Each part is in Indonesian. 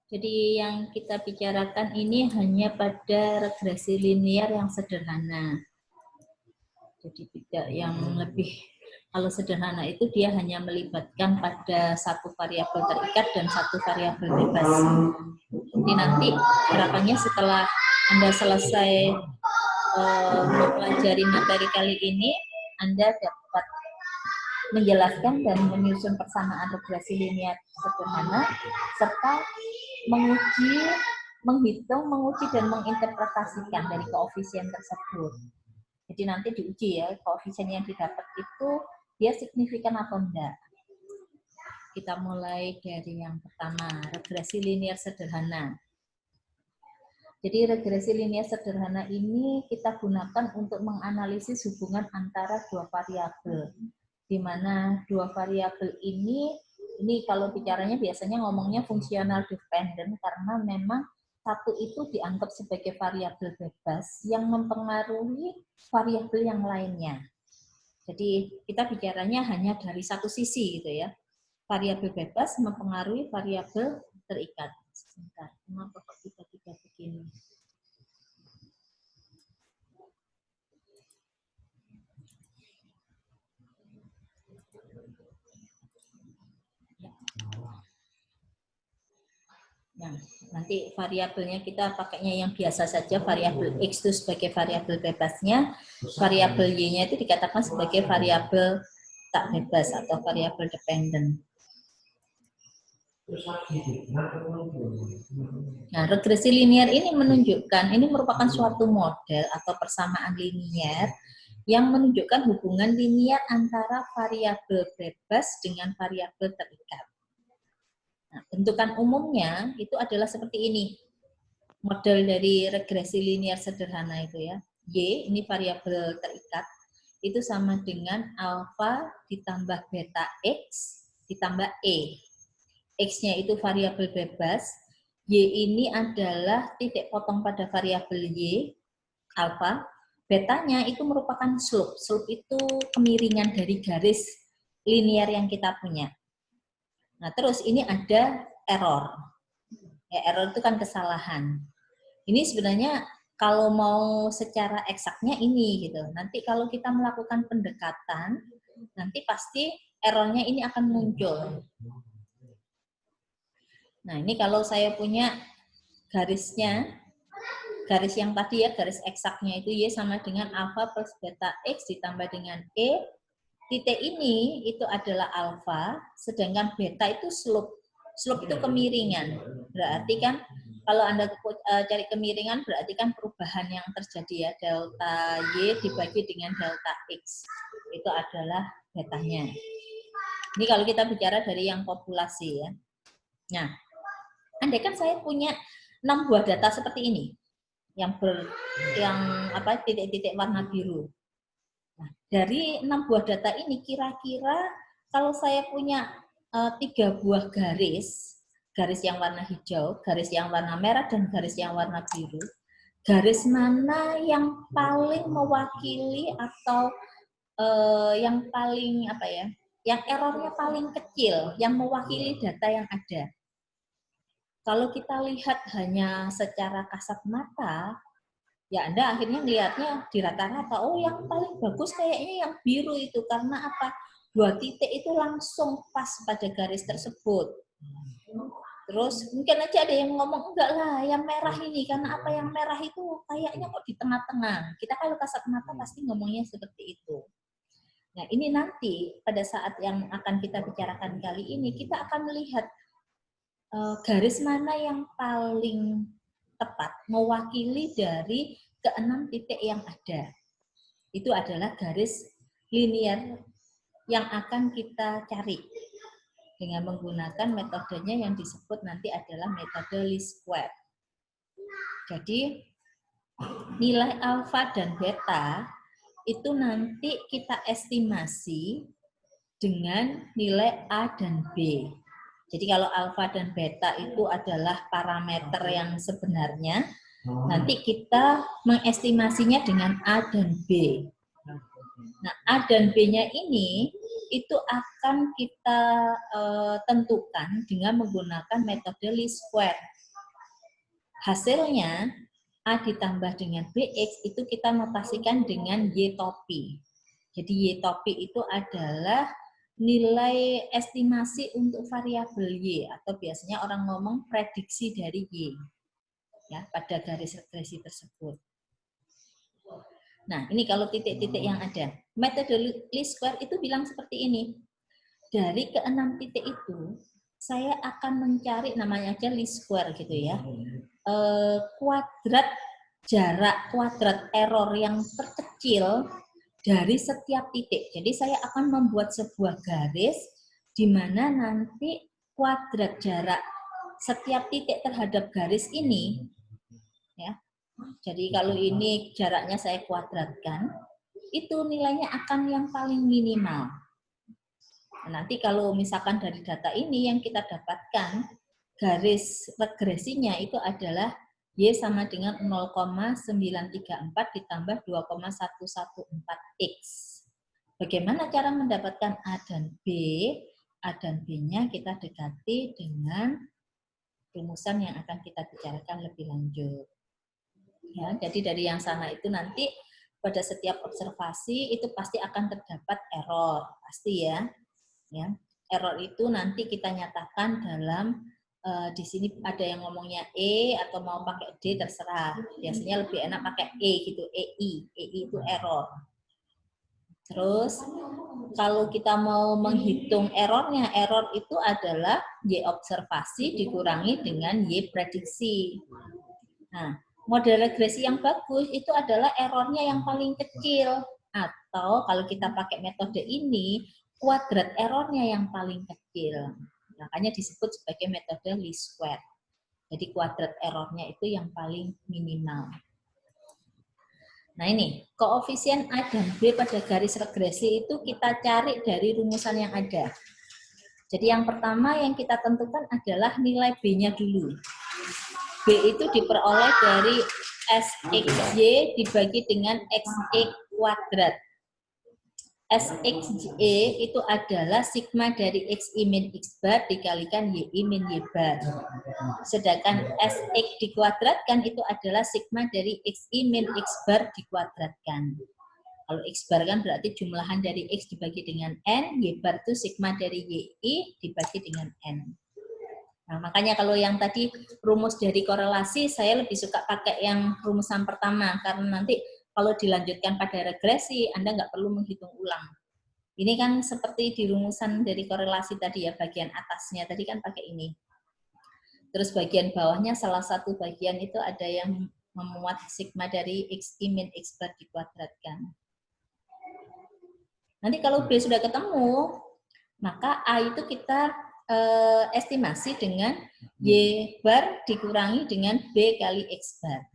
Jadi yang kita bicarakan ini hanya pada regresi linear yang sederhana. Jadi tidak yang lebih, kalau sederhana itu dia hanya melibatkan pada satu variabel terikat dan satu variabel bebas. Jadi nanti harapannya setelah Anda selesai mempelajari materi kali ini, Anda dapat menjelaskan dan menyusun persamaan regresi linear sederhana, serta menguji, menghitung, menguji, dan menginterpretasikan dari koefisien tersebut. Jadi nanti diuji ya, koefisien yang didapat itu dia signifikan atau enggak. Kita mulai dari yang pertama, regresi linear sederhana. Jadi regresi linear sederhana ini kita gunakan untuk menganalisis hubungan antara dua variabel. Di mana dua variabel ini kalau bicaranya biasanya ngomongnya fungsional dependent karena memang satu itu dianggap sebagai variabel bebas yang mempengaruhi variabel yang lainnya. Jadi kita bicaranya hanya dari satu sisi gitu ya. Variabel bebas mempengaruhi variabel terikat. Sebentar, kenapa kok tiba-tiba begini? Nah, nanti variabelnya kita pakainya yang biasa saja, variabel X itu sebagai variabel bebasnya, variabel Y-nya itu dikatakan sebagai variabel tak bebas atau variabel dependent. Nah, regresi linear ini menunjukkan, ini merupakan suatu model atau persamaan linear yang menunjukkan hubungan linear antara variabel bebas dengan variabel terikat. Nah, bentukan umumnya itu adalah seperti ini. Model dari regresi linear sederhana itu ya. Y, ini variabel terikat, itu sama dengan alfa ditambah beta X ditambah E. X-nya itu variabel bebas, Y ini adalah titik potong pada variabel Y, alfa. Betanya itu merupakan slope. Slope itu kemiringan dari garis linear yang kita punya. Nah, terus ini ada error. Ya, error itu kan kesalahan. Ini sebenarnya kalau mau secara eksaknya ini gitu. Nanti kalau kita melakukan pendekatan, nanti pasti errornya ini akan muncul. Nah, ini kalau saya punya garisnya, garis yang tadi ya, garis eksaknya itu Y sama dengan alfa plus beta X ditambah dengan E. Titik ini itu adalah alfa, sedangkan beta itu slope. Slope itu kemiringan. Berarti kan kalau Anda cari kemiringan berarti kan perubahan yang terjadi ya, delta Y dibagi dengan delta X. Itu adalah betanya. Ini kalau kita bicara dari yang populasi ya. Nah, andai kan saya punya 6 buah data seperti ini, yang titik-titik warna biru. Nah, dari 6 buah data ini kira-kira kalau saya punya 3 buah garis yang warna hijau, garis yang warna merah, dan garis yang warna biru, garis mana yang paling mewakili atau yang paling yang errornya paling kecil, yang mewakili data yang ada. Kalau kita lihat hanya secara kasat mata, ya Anda akhirnya melihatnya di rata-rata, oh yang paling bagus kayaknya yang biru itu, karena apa? 2 titik itu langsung pas pada garis tersebut. Terus mungkin aja ada yang ngomong, enggak lah yang merah ini, karena apa, yang merah itu kayaknya kok di tengah-tengah. Kita kalau kasat mata pasti ngomongnya seperti itu. Nah ini nanti pada saat yang akan kita bicarakan kali ini, kita akan melihat garis mana yang paling tepat mewakili dari ke-6 titik yang ada. Itu adalah garis linear yang akan kita cari dengan menggunakan metodenya yang disebut nanti adalah metode least square. Jadi nilai alfa dan beta itu nanti kita estimasi dengan nilai A dan B. Jadi kalau alfa dan beta itu adalah parameter yang sebenarnya, nanti kita mengestimasinya dengan A dan B. Nah, A dan B-nya ini itu akan kita tentukan dengan menggunakan metode least square. Hasilnya A ditambah dengan BX itu kita notasikan dengan Y topi. Jadi Y topi itu adalah nilai estimasi untuk variabel Y, atau biasanya orang ngomong prediksi dari Y ya, pada garis regresi tersebut. Nah, ini kalau titik-titik yang ada. Metode least square itu bilang seperti ini. Dari ke-6 titik itu, saya akan mencari, namanya aja least square gitu ya, kuadrat jarak kuadrat error yang terkecil dari setiap titik. Jadi saya akan membuat sebuah garis di mana nanti kuadrat jarak setiap titik terhadap garis ini, ya. Jadi kalau ini jaraknya saya kuadratkan, itu nilainya akan yang paling minimal. Nanti kalau misalkan dari data ini yang kita dapatkan, garis regresinya itu adalah Y sama dengan 0,934 ditambah 2,114X. Bagaimana cara mendapatkan A dan B? A dan B-nya kita dekati dengan rumusan yang akan kita bicarakan lebih lanjut. Ya, jadi dari yang sana itu nanti pada setiap observasi itu pasti akan terdapat error, pasti ya. Ya, error itu nanti kita nyatakan dalam di sini ada yang ngomongnya E atau mau pakai D terserah. Biasanya lebih enak pakai E gitu, EI. EI itu error. Terus kalau kita mau menghitung errornya, error itu adalah Y observasi dikurangi dengan Y prediksi. Nah, model regresi yang bagus itu adalah errornya yang paling kecil. Atau kalau kita pakai metode ini, kuadrat errornya yang paling kecil. Makanya disebut sebagai metode least square. Jadi kuadrat errornya itu yang paling minimal. Nah ini, koefisien A dan B pada garis regresi itu kita cari dari rumusan yang ada. Jadi yang pertama yang kita tentukan adalah nilai B-nya dulu. B itu diperoleh dari SXY dibagi dengan XE kuadrat. SXY itu adalah sigma dari XI min X bar dikalikan YI min Y bar. Sedangkan SX dikuadratkan itu adalah sigma dari XI min X bar dikuadratkan. Kalau X bar kan berarti jumlahan dari X dibagi dengan N, Y bar itu sigma dari YI dibagi dengan N. Nah, makanya kalau yang tadi rumus dari korelasi, saya lebih suka pakai yang rumusan pertama, karena nanti kalau dilanjutkan pada regresi, Anda nggak perlu menghitung ulang. Ini kan seperti di rumusan dari korelasi tadi ya, bagian atasnya tadi kan pakai ini. Terus bagian bawahnya salah satu bagian itu ada yang memuat sigma dari XI min X bar dikuadratkan. Nanti kalau B sudah ketemu, maka A itu kita estimasi dengan Y bar dikurangi dengan B kali X bar.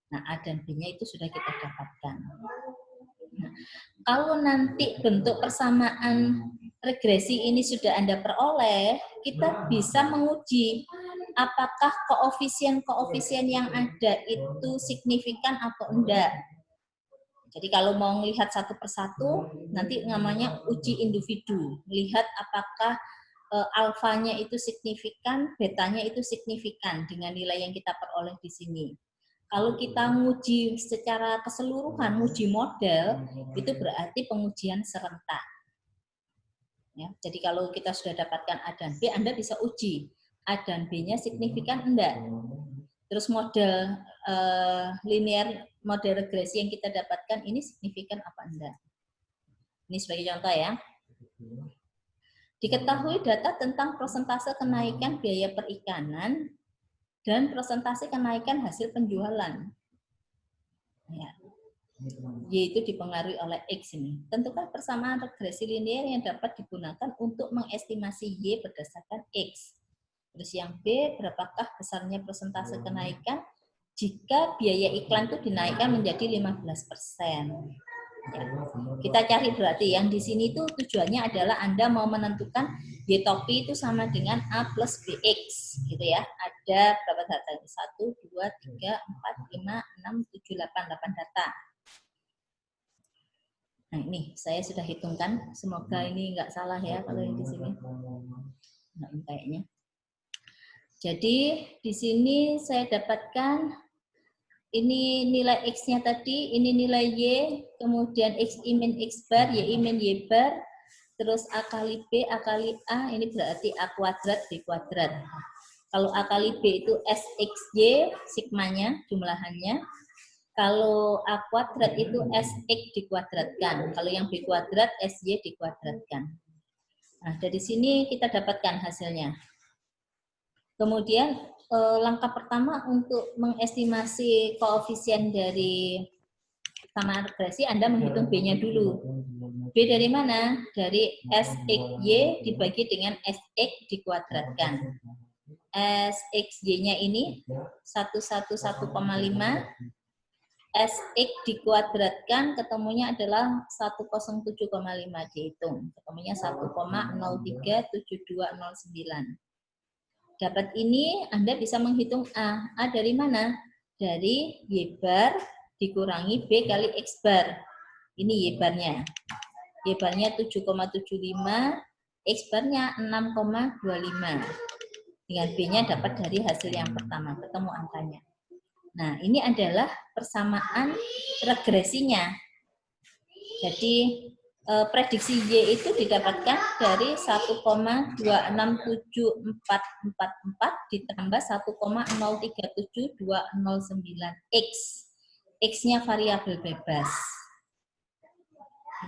Nah, A dan B-nya itu sudah kita dapatkan. Nah, kalau nanti bentuk persamaan regresi ini sudah Anda peroleh, kita bisa menguji apakah koefisien-koefisien yang ada itu signifikan atau enggak. Jadi kalau mau melihat satu persatu, nanti namanya uji individu. Lihat apakah alfanya itu signifikan, betanya itu signifikan dengan nilai yang kita peroleh di sini. Kalau kita nguji secara keseluruhan, nguji model, itu berarti pengujian serentak. Ya, jadi kalau kita sudah dapatkan A dan B, Anda bisa uji A dan B-nya signifikan enggak. Terus model linear, model regresi yang kita dapatkan ini signifikan apa enggak. Ini sebagai contoh ya. Diketahui data tentang persentase kenaikan biaya perikanan dan persentase kenaikan hasil penjualan. Ya. Y itu dipengaruhi oleh X ini. Tentukan persamaan regresi linear yang dapat digunakan untuk mengestimasi Y berdasarkan X. Terus yang B, berapakah besarnya persentase kenaikan jika biaya iklan itu dinaikkan menjadi 15%. Ya. Kita cari berarti yang di sini itu tujuannya adalah Anda mau menentukan Y topi itu sama dengan A plus BX gitu ya. Ada berapa data? 1, 2, 3, 4, 5, 6, 7, 8 data. Nah ini saya sudah hitungkan, semoga ini nggak salah ya kalau yang di sini. Nah, kayaknya. Jadi di sini saya dapatkan ini nilai X-nya tadi, ini nilai Y, kemudian X min X bar, Y min Y bar, terus A kali B, A kali A, ini berarti A kuadrat, B kuadrat. Kalau A kali B itu SXY, sigmanya, jumlahannya. Kalau A kuadrat itu SX dikuadratkan. Kalau yang B kuadrat, SY dikuadratkan. Nah, dari sini kita dapatkan hasilnya. Kemudian langkah pertama untuk mengestimasi koefisien dari kesamaan regresi, Anda menghitung B-nya dulu. B dari mana? Dari SXY dibagi dengan SX dikuadratkan. SXY-nya ini 111,5, SX dikuadratkan ketemunya adalah 107,5 dihitung. Ketemunya 1,037209. Dapat ini Anda bisa menghitung A. A dari mana? Dari Y bar dikurangi B kali X bar. Ini Y barnya. Y barnya 7,75, X barnya 6,25. Dengan B-nya dapat dari hasil yang pertama, ketemu angkanya. Nah, ini adalah persamaan regresinya. Jadi prediksi Y itu didapatkan dari 1,267444 ditambah 1,037209 X. X-nya variabel bebas.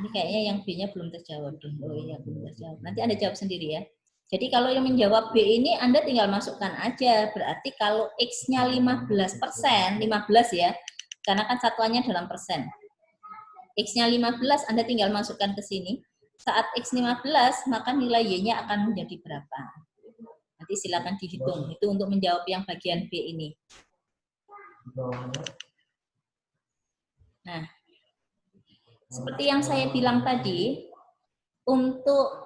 Ini kayaknya yang B-nya belum terjawab. Oh iya, belum terjawab. Nanti Anda jawab sendiri ya. Jadi kalau yang menjawab B ini Anda tinggal masukkan aja. Berarti kalau X-nya 15%, 15 ya, karena kan satuannya dalam persen. X-nya 15, Anda tinggal masukkan ke sini. Saat X 15, maka nilai Y-nya akan menjadi berapa? Nanti silakan dihitung. Itu untuk menjawab yang bagian B ini. Nah, seperti yang saya bilang tadi, untuk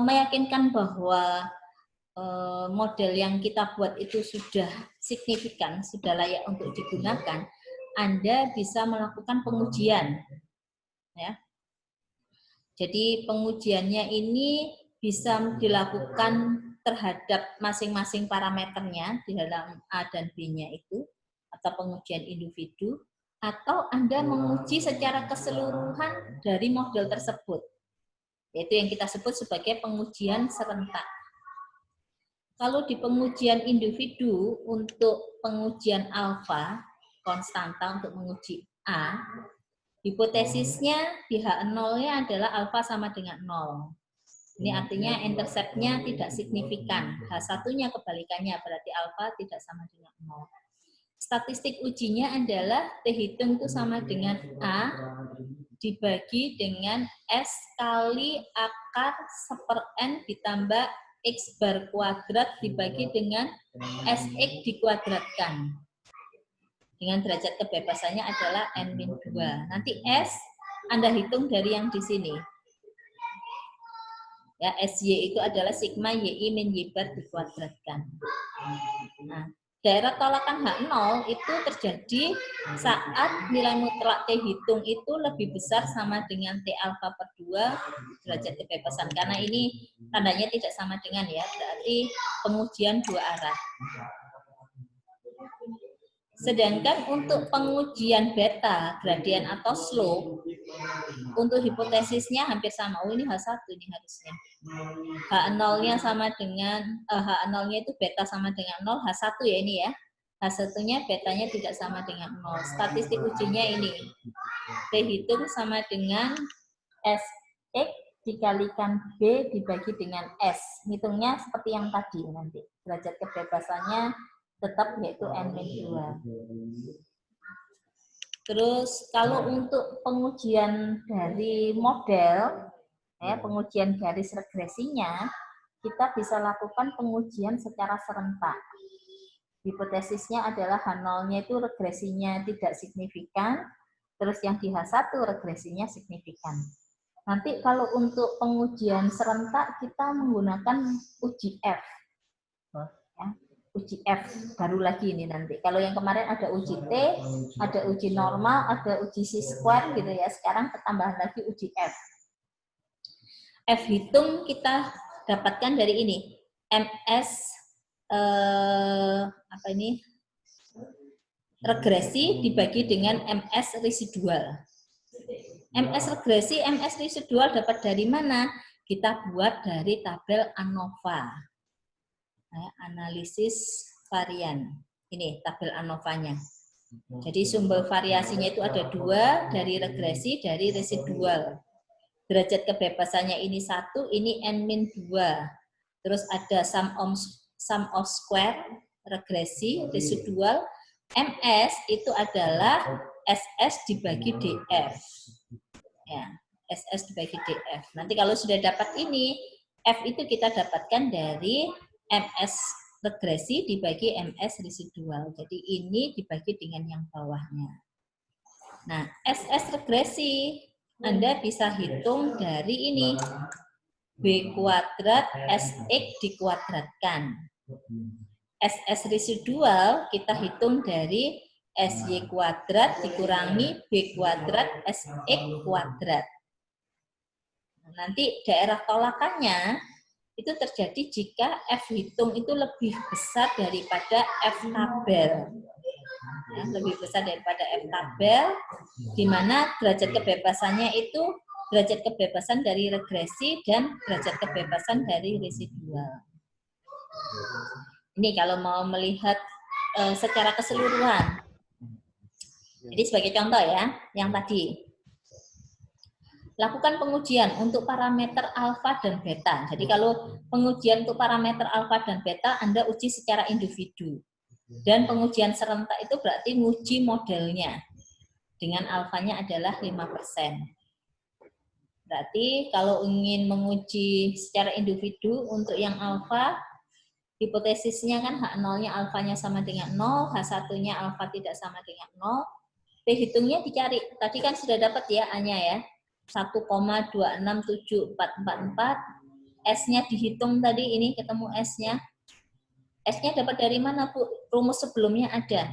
meyakinkan bahwa model yang kita buat itu sudah signifikan, sudah layak untuk digunakan, Anda bisa melakukan pengujian. Ya. Jadi pengujiannya ini bisa dilakukan terhadap masing-masing parameternya di dalam A dan B-nya itu, atau pengujian individu, atau Anda menguji secara keseluruhan dari model tersebut. Yaitu yang kita sebut sebagai pengujian serentak. Kalau di pengujian individu untuk pengujian alfa, konstanta untuk menguji A, hipotesisnya di H0-nya adalah alfa sama dengan 0. Ini artinya intercept-nya tidak signifikan. H1-nya kebalikannya, berarti alfa tidak sama dengan 0. Statistik ujinya adalah T hitung itu sama dengan A dibagi dengan S kali akar seper N ditambah X bar kuadrat dibagi dengan SX dikuadratkan. Dengan derajat kebebasannya adalah N-2. Nanti S Anda hitung dari yang di sini. Ya, SY itu adalah sigma YI min Y bar dikuadratkan. Nah, daerah tolakan H0 itu terjadi saat nilai mutlak T hitung itu lebih besar sama dengan T alfa per 2 derajat kebebasan. Karena ini tandanya tidak sama dengan ya, berarti pengujian dua arah. Sedangkan untuk pengujian beta, gradien atau slope, untuk hipotesisnya hampir sama. Oh ini H1 ini harusnya. H0-nya sama dengan, H0-nya itu beta sama dengan 0, H1 ya ini ya. H1-nya betanya tidak sama dengan 0. Statistik ujinya ini. T hitung sama dengan SX dikalikan B dibagi dengan S. Hitungnya seperti yang tadi nanti. Derajat kebebasannya tetap yaitu N-2. Terus kalau untuk pengujian dari model, ya, pengujian garis regresinya, kita bisa lakukan pengujian secara serentak. Hipotesisnya adalah H0-nya itu regresinya tidak signifikan, terus yang di H1 regresinya signifikan. Nanti kalau untuk pengujian serentak kita menggunakan uji F. Ya. uji F baru lagi ini nanti. Kalau yang kemarin ada uji T, ada uji normal, ada uji C-square gitu ya. Sekarang tambahan lagi uji F. F hitung kita dapatkan dari ini. MS apa ini? Regresi dibagi dengan MS residual. MS regresi, MS residual dapat dari mana? Kita buat dari tabel ANOVA. Analisis varian. Ini tabel ANOVA-nya. Jadi sumber variasinya itu ada 2, dari regresi, dari residual. Derajat kebebasannya ini 1, ini N-2. Terus ada sum of square, regresi, residual. MS itu adalah SS dibagi DF. Ya, SS dibagi DF. Nanti kalau sudah dapat ini, F itu kita dapatkan dari MS regresi dibagi MS residual. Jadi ini dibagi dengan yang bawahnya. Nah, SS regresi Anda bisa hitung dari ini. B kuadrat SX dikuadratkan. SS residual kita hitung dari SY kuadrat dikurangi B kuadrat SX kuadrat. Nanti daerah tolakannya itu terjadi jika F hitung itu lebih besar daripada F tabel. Ya, lebih besar daripada F tabel, di mana derajat kebebasannya itu derajat kebebasan dari regresi dan derajat kebebasan dari residual. Ini kalau mau melihat secara keseluruhan. Jadi sebagai contoh ya, yang tadi. Lakukan pengujian untuk parameter alfa dan beta. Jadi kalau pengujian untuk parameter alfa dan beta, Anda uji secara individu. Dan pengujian serentak itu berarti menguji modelnya. Dengan alfanya adalah 5%. Berarti kalau ingin menguji secara individu untuk yang alfa, hipotesisnya kan H0-nya alfanya sama dengan 0, H1-nya alfa tidak sama dengan 0. T hitungnya dicari. Tadi kan sudah dapat ya A-nya ya. 1,267444. S-nya dihitung tadi, ini ketemu S-nya. S-nya dapat dari mana, Bu? Rumus sebelumnya ada.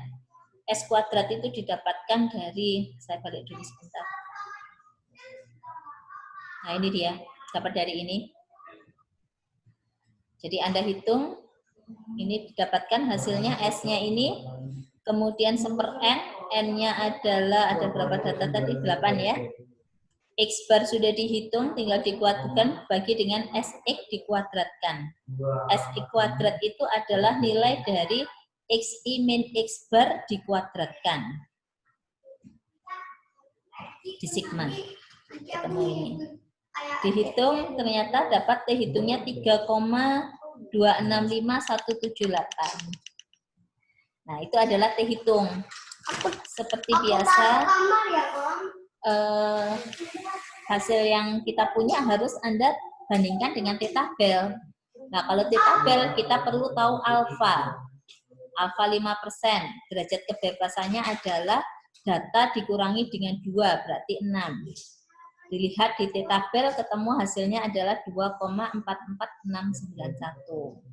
S kuadrat itu didapatkan dari, saya balik dulu sebentar. Nah, ini dia, dapat dari ini. Jadi Anda hitung, ini didapatkan hasilnya S-nya ini, kemudian 1/N, N-nya adalah, ada berapa data tadi? 8 ya. X bar sudah dihitung, tinggal dikuadratkan bagi dengan SX dikuadratkan. SX kuadrat itu adalah nilai dari XI min X bar dikuadratkan. Di sigma. Ketemu ini. Dihitung, ternyata dapat T hitungnya 3,265178. Nah, itu adalah T hitung. Seperti biasa, hasil yang kita punya harus Anda bandingkan dengan T tabel. Nah, kalau T tabel kita perlu tahu alfa. Alfa 5%. Derajat kebebasannya adalah data dikurangi dengan 2, berarti 6. Dilihat di T tabel ketemu hasilnya adalah 2,44691.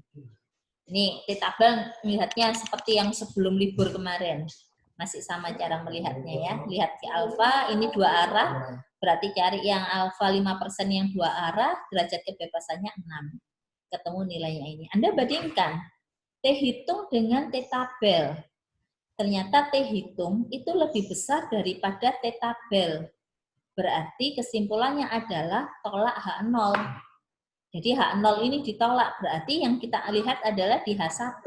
Ini T tabel melihatnya seperti yang sebelum libur kemarin. Masih sama cara melihatnya ya. Lihat di alfa, ini 2 arah, berarti cari yang alfa 5% yang 2 arah, derajat kebebasannya 6. Ketemu nilainya ini. Anda bandingkan T hitung dengan T tabel. Ternyata T hitung itu lebih besar daripada T tabel. Berarti kesimpulannya adalah tolak H0. Jadi H0 ini ditolak, berarti yang kita lihat adalah di H1.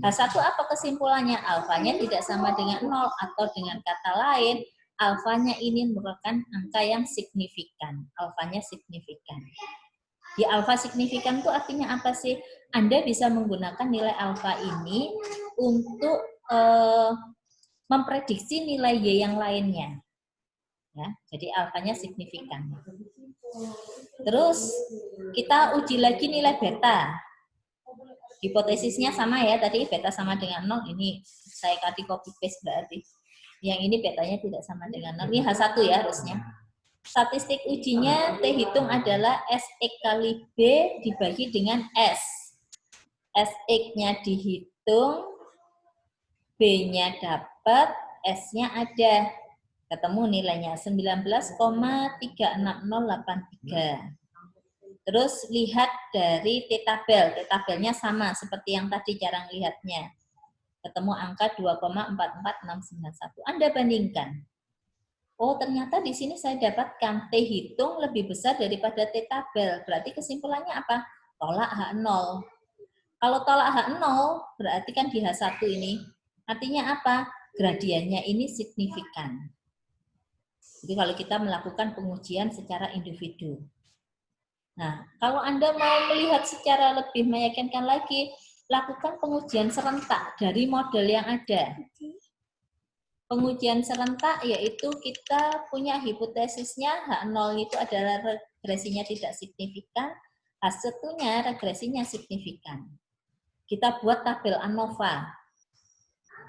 H1 apa kesimpulannya? Alfanya tidak sama dengan 0, atau dengan kata lain, alfanya ini merupakan angka yang signifikan. Alfanya signifikan. Di alfa signifikan itu artinya apa sih? Anda bisa menggunakan nilai alfa ini untuk memprediksi nilai Y yang lainnya. Ya, jadi alfanya signifikan. Terus kita uji lagi nilai beta. Hipotesisnya sama ya, tadi beta sama dengan 0, ini saya kasih copy paste berarti. Yang ini betanya tidak sama dengan 0, ini H1 ya harusnya. Statistik ujinya T hitung adalah SX kali B dibagi dengan S. SX-nya hitung, B-nya dapat, S-nya ada. Ketemu nilainya 19,36083. Terus lihat dari T-tabel. T-tabelnya sama seperti yang tadi cara lihatnya. Ketemu angka 2,44691. Anda bandingkan. Oh, ternyata di sini saya dapatkan T hitung lebih besar daripada T-tabel. Berarti kesimpulannya apa? Tolak H0. Kalau tolak H0, berarti kan di H1 ini. Artinya apa? Gradiennya ini signifikan. Jadi kalau kita melakukan pengujian secara individu. Nah, kalau Anda mau melihat secara lebih meyakinkan lagi, lakukan pengujian serentak dari model yang ada. Pengujian serentak yaitu kita punya hipotesisnya H0 itu adalah regresinya tidak signifikan, H1-nya regresinya signifikan. Kita buat tabel ANOVA.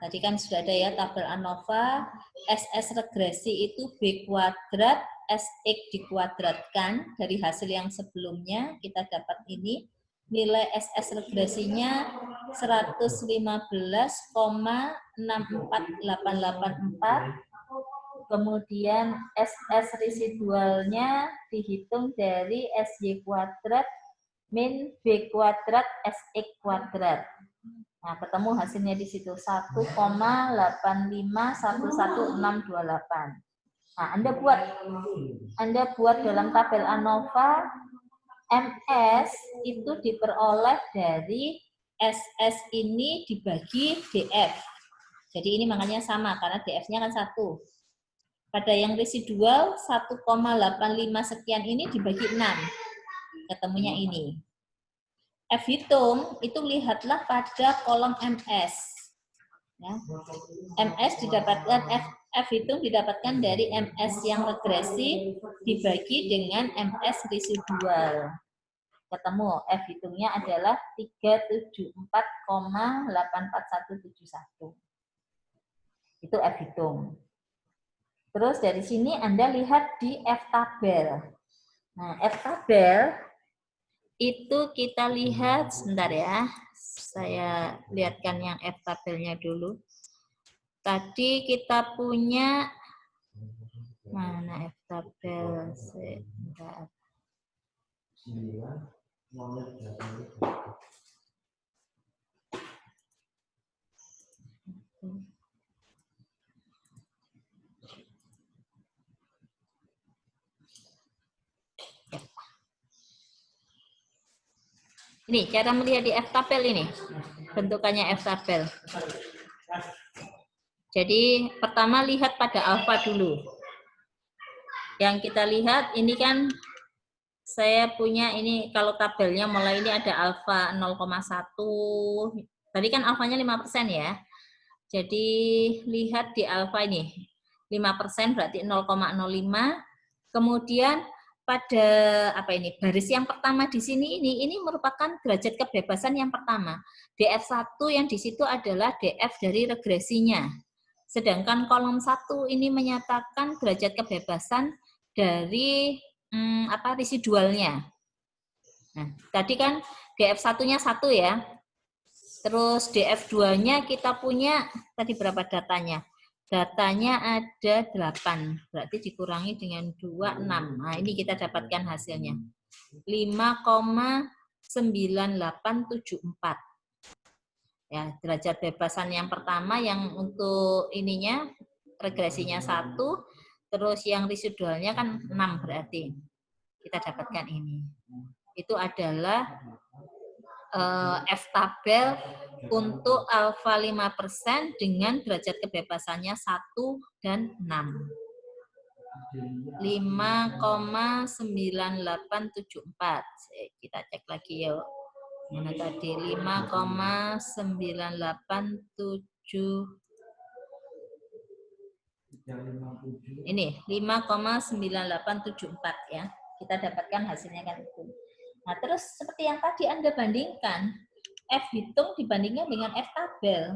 Tadi kan sudah ada ya tabel ANOVA, SS regresi itu B kuadrat, SX dikuadratkan dari hasil yang sebelumnya, kita dapat ini, nilai SS regresinya 115,64884, kemudian SS residualnya dihitung dari SY kuadrat min B kuadrat SX kuadrat. Nah, ketemu hasilnya di situ 1,85111628. Nah, Anda buat dalam tabel ANOVA, MS itu diperoleh dari SS ini dibagi DF. Jadi ini makanya sama karena DF-nya kan 1. Pada yang residual 1,85 sekian ini dibagi 6. Ketemunya ini. F hitung itu lihatlah pada kolom MS. Ya. MS didapatkan F hitung didapatkan dari MS yang regresi dibagi dengan MS residual. Ketemu F hitungnya adalah 374,84171. Itu F hitung. Terus dari sini Anda lihat di F tabel. Nah, F tabel itu kita lihat, sebentar ya, saya lihatkan yang F tabelnya dulu. Tadi kita punya, mana F tabel, sebentar. Ini cara melihat di F tabel ini, bentukannya F tabel. Jadi pertama lihat pada alfa dulu. Yang kita lihat ini kan saya punya ini kalau tabelnya mulai ini ada alfa 0,1. Tadi kan alfanya 5% ya. Jadi lihat di alfa ini 5% berarti 0,05. Kemudian pada apa ini baris yang pertama di sini ini merupakan derajat kebebasan yang pertama. DF1 yang di situ adalah DF dari regresinya. Sedangkan kolom 1 ini menyatakan derajat kebebasan dari residualnya. Nah, tadi kan DF1-nya 1 ya. Terus DF2-nya kita punya tadi berapa datanya? Datanya ada 8, berarti dikurangi dengan 2, 6. Nah, ini kita dapatkan hasilnya. 5,9874. Ya, derajat bebasan yang pertama yang untuk ininya regresinya 1, terus yang residualnya kan 6 berarti. Kita dapatkan ini. Itu adalah F tabel untuk alfa 5% dengan derajat kebebasannya 1 dan 6. 5,9874. Kita cek lagi yuk. Mana tadi? 5,987. Ini 5,9874 ya. Kita dapatkan hasilnya kan itu. Nah, terus seperti yang tadi Anda bandingkan, F hitung dibandingkan dengan F tabel.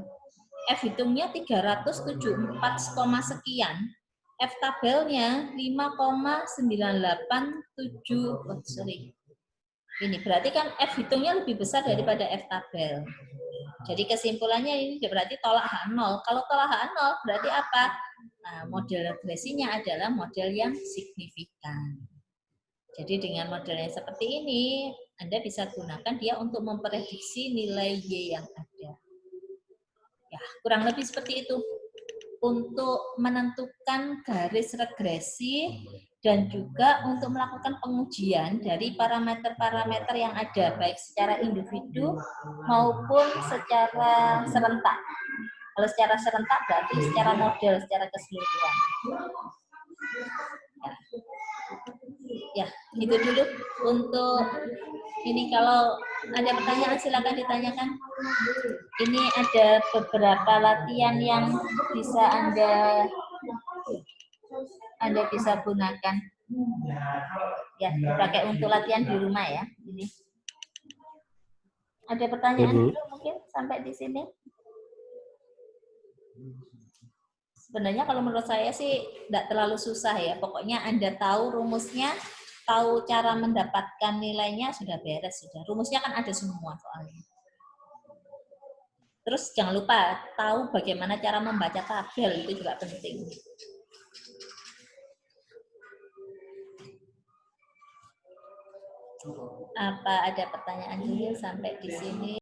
F hitungnya 374, sekian. F tabelnya 5,987. Ini berarti kan F hitungnya lebih besar daripada F tabel. Jadi kesimpulannya ini berarti tolak H0. Kalau tolak H0 berarti apa? Nah, model regresinya adalah model yang signifikan. Jadi dengan model yang seperti ini, Anda bisa gunakan dia untuk memprediksi nilai Y yang ada. Ya, kurang lebih seperti itu. Untuk menentukan garis regresi dan juga untuk melakukan pengujian dari parameter-parameter yang ada, baik secara individu maupun secara serentak. Kalau secara serentak berarti secara model, secara keseluruhan. Ya, itu dulu untuk ini. Kalau ada pertanyaan silakan ditanyakan. Ini ada beberapa latihan yang bisa Anda bisa gunakan. Ya, dipakai untuk latihan di rumah ya. Ini. Ada pertanyaan dulu mungkin sampai di sini? Sebenarnya kalau menurut saya sih tidak terlalu susah ya. Pokoknya Anda tahu rumusnya, tahu cara mendapatkan nilainya, sudah beres. Sudah. Rumusnya kan ada semua soalnya. Terus jangan lupa tahu bagaimana cara membaca tabel, itu juga penting. Apa ada pertanyaan dulu sampai di sini?